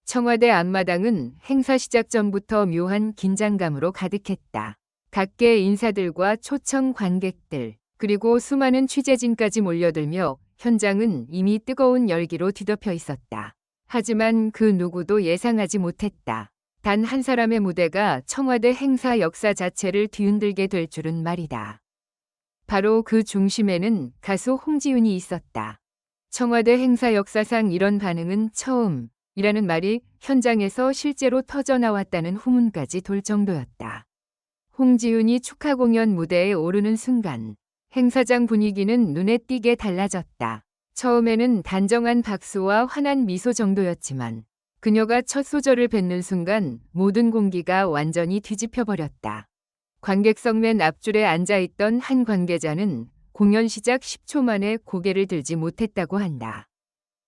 청와대 앞마당은 행사 시작 전부터 묘한 긴장감으로 가득했다. 각계 인사들과 초청 관객들, 그리고 수많은 취재진까지 몰려들며 현장은 이미 뜨거운 열기로 뒤덮여 있었다. 하지만 그 누구도 예상하지 못했다. 단 한 사람의 무대가 청와대 행사 역사 자체를 뒤흔들게 될 줄은 말이다. 바로 그 중심에는 가수 홍지윤이 있었다. 청와대 행사 역사상 이런 반응은 처음이라는 말이 현장에서 실제로 터져나왔다는 후문까지 돌 정도였다. 홍지윤이 축하 공연 무대에 오르는 순간 행사장 분위기는 눈에 띄게 달라졌다. 처음에는 단정한 박수와 환한 미소 정도였지만 그녀가 첫 소절을 뱉는 순간 모든 공기가 완전히 뒤집혀 버렸다. 관객석 맨 앞줄에 앉아있던 한 관계자는 공연 시작 10초 만에 고개를 들지 못했다고 한다.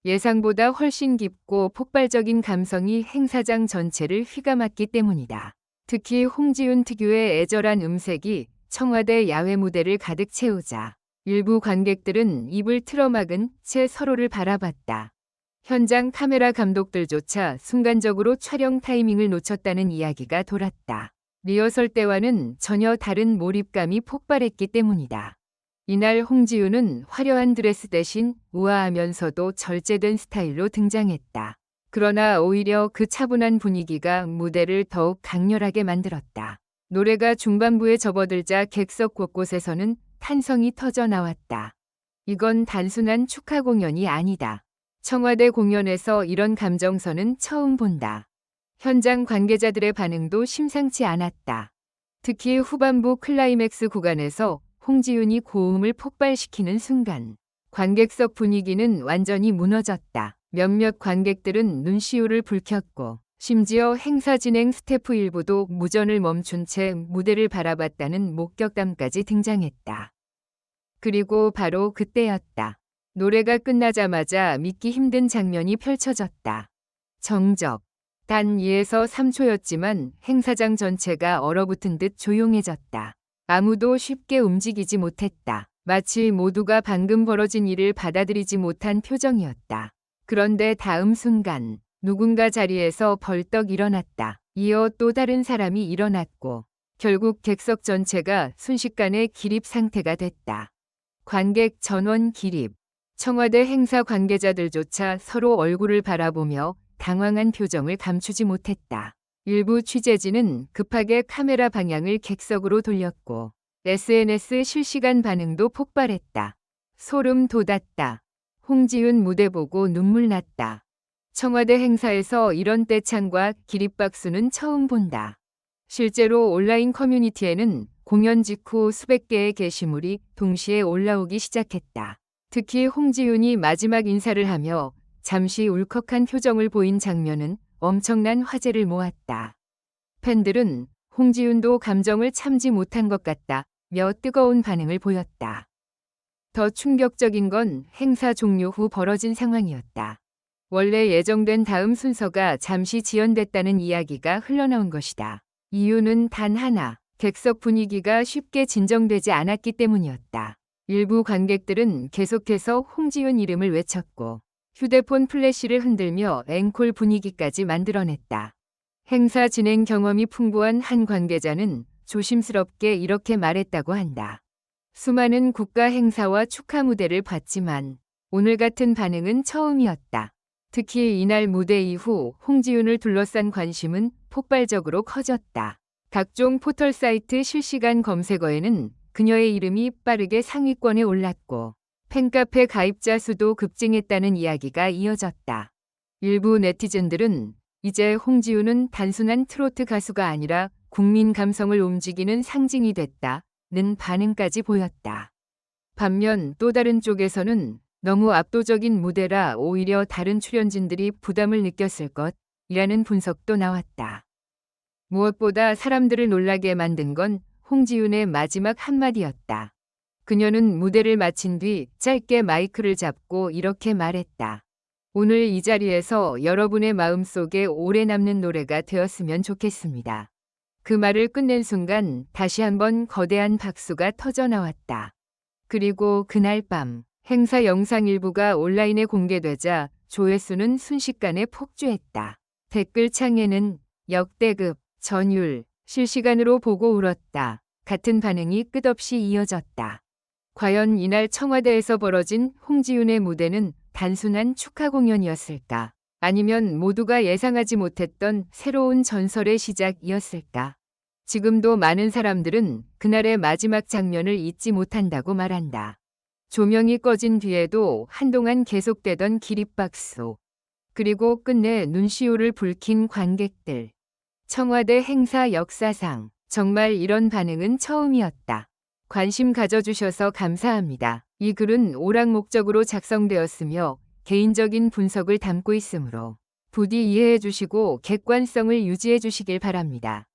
예상보다 훨씬 깊고 폭발적인 감성이 행사장 전체를 휘감았기 때문이다. 특히 홍지윤 특유의 애절한 음색이 청와대 야외 무대를 가득 채우자 일부 관객들은 입을 틀어막은 채 서로를 바라봤다. 현장 카메라 감독들조차 순간적으로 촬영 타이밍을 놓쳤다는 이야기가 돌았다. 리허설 때와는 전혀 다른 몰입감이 폭발했기 때문이다. 이날 홍지윤은 화려한 드레스 대신 우아하면서도 절제된 스타일로 등장했다. 그러나 오히려 그 차분한 분위기가 무대를 더욱 강렬하게 만들었다. 노래가 중반부에 접어들자 객석 곳곳에서는 탄성이 터져 나왔다. 이건 단순한 축하 공연이 아니다. 청와대 공연에서 이런 감정선은 처음 본다. 현장 관계자들의 반응도 심상치 않았다. 특히 후반부 클라이맥스 구간에서 홍지윤이 고음을 폭발시키는 순간 관객석 분위기는 완전히 무너졌다. 몇몇 관객들은 눈시울을 붉혔고 심지어 행사 진행 스태프 일부도 무전을 멈춘 채 무대를 바라봤다는 목격담까지 등장했다. 그리고 바로 그때였다. 노래가 끝나자마자 믿기 힘든 장면이 펼쳐졌다. 정적. 단 2에서 3초였지만 행사장 전체가 얼어붙은 듯 조용해졌다. 아무도 쉽게 움직이지 못했다. 마치 모두가 방금 벌어진 일을 받아들이지 못한 표정이었다. 그런데 다음 순간 누군가 자리에서 벌떡 일어났다. 이어 또 다른 사람이 일어났고 결국 객석 전체가 순식간에 기립 상태가 됐다. 관객 전원 기립. 청와대 행사 관계자들조차 서로 얼굴을 바라보며 당황한 표정을 감추지 못했다. 일부 취재진은 급하게 카메라 방향을 객석으로 돌렸고 SNS 실시간 반응도 폭발했다. 소름 돋았다. 홍지윤 무대 보고 눈물 났다. 청와대 행사에서 이런 떼창과 기립박수는 처음 본다. 실제로 온라인 커뮤니티에는 공연 직후 수백 개의 게시물이 동시에 올라오기 시작했다. 특히 홍지윤이 마지막 인사를 하며 잠시 울컥한 표정을 보인 장면은 엄청난 화제를 모았다. 팬들은 홍지윤도 감정을 참지 못한 것 같다며 뜨거운 반응을 보였다. 더 충격적인 건 행사 종료 후 벌어진 상황이었다. 원래 예정된 다음 순서가 잠시 지연됐다는 이야기가 흘러나온 것이다. 이유는 단 하나, 객석 분위기가 쉽게 진정되지 않았기 때문이었다. 일부 관객들은 계속해서 홍지윤 이름을 외쳤고 휴대폰 플래시를 흔들며 앵콜 분위기까지 만들어냈다. 행사 진행 경험이 풍부한 한 관계자는 조심스럽게 이렇게 말했다고 한다. 수많은 국가 행사와 축하 무대를 봤지만 오늘 같은 반응은 처음이었다. 특히 이날 무대 이후 홍지윤을 둘러싼 관심은 폭발적으로 커졌다. 각종 포털 사이트 실시간 검색어에는 그녀의 이름이 빠르게 상위권에 올랐고 팬카페 가입자 수도 급증했다는 이야기가 이어졌다. 일부 네티즌들은 이제 홍지윤은 단순한 트로트 가수가 아니라 국민 감성을 움직이는 상징이 됐다는 반응까지 보였다. 반면 또 다른 쪽에서는 너무 압도적인 무대라 오히려 다른 출연진들이 부담을 느꼈을 것이라는 분석도 나왔다. 무엇보다 사람들을 놀라게 만든 건 홍지윤의 마지막 한마디였다. 그녀는 무대를 마친 뒤 짧게 마이크를 잡고 이렇게 말했다. 오늘 이 자리에서 여러분의 마음속에 오래 남는 노래가 되었으면 좋겠습니다. 그 말을 끝낸 순간 다시 한번 거대한 박수가 터져 나왔다. 그리고 그날 밤 행사 영상 일부가 온라인에 공개되자 조회수는 순식간에 폭주했다. 댓글창에는 역대급, 전율, 실시간으로 보고 울었다. 같은 반응이 끝없이 이어졌다. 과연 이날 청와대에서 벌어진 홍지윤의 무대는 단순한 축하 공연이었을까? 아니면 모두가 예상하지 못했던 새로운 전설의 시작이었을까? 지금도 많은 사람들은 그날의 마지막 장면을 잊지 못한다고 말한다. 조명이 꺼진 뒤에도 한동안 계속되던 기립박수. 그리고 끝내 눈시울을 붉힌 관객들. 청와대 행사 역사상 정말 이런 반응은 처음이었다. 관심 가져주셔서 감사합니다. 이 글은 오락 목적으로 작성되었으며 개인적인 분석을 담고 있으므로 부디 이해해 주시고 객관성을 유지해 주시길 바랍니다.